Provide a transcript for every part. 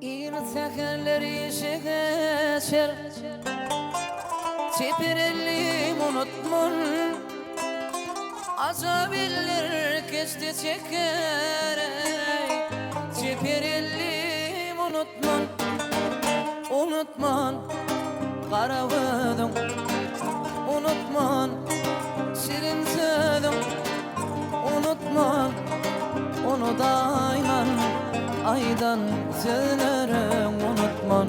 İğne seherleri işe geçer, çeperelim unutmun. Azabiller geçti çeker, çeperelim unutmun. Unutman karavudum, unutman şirin sözüm. Unutman onu dayman aydan söylerim. Unutman,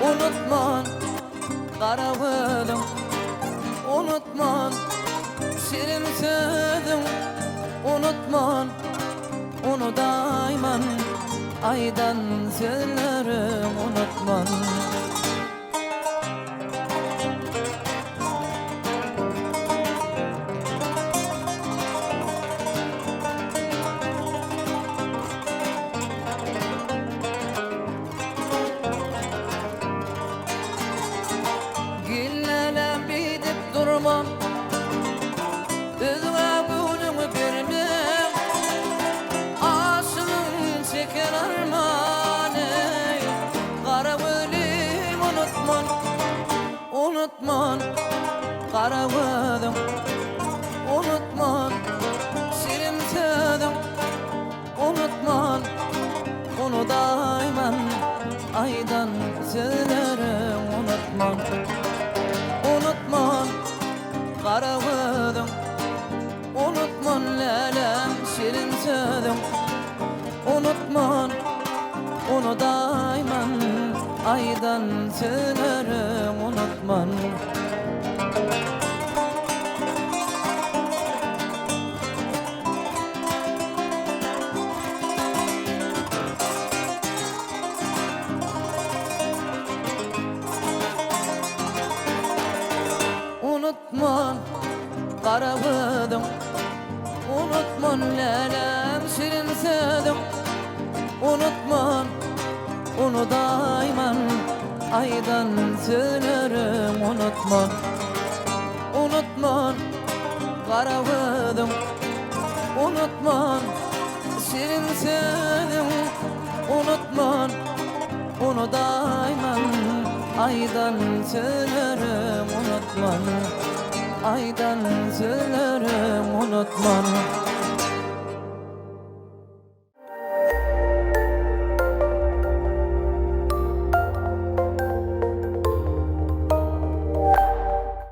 unutman karavudum, unutman şirin sözüm. Unutman onu dayman aydan söylerim. Unutman. Gillelem bidip durmam, özüme gönlümü vermem. Aşığım çeker arman, ey karavulum. Unutman, unutman karavulum, unutman şirin sözüm. Unutman onu dayman aydan söylerim. Unutman, unutman karavudum, unutman lelem şirin sözüm. Unutman onu dayman aydan söylerim. Unutman. Unutman karavudum, unutman lelem şirin sözüm. Unutman onu dayman aydan söylerim. Unutman, unutman karavudum, unutman şirin sözüm. Unutman onu dayman aydan söylerim. Unutman aydan söylerim. Unutman.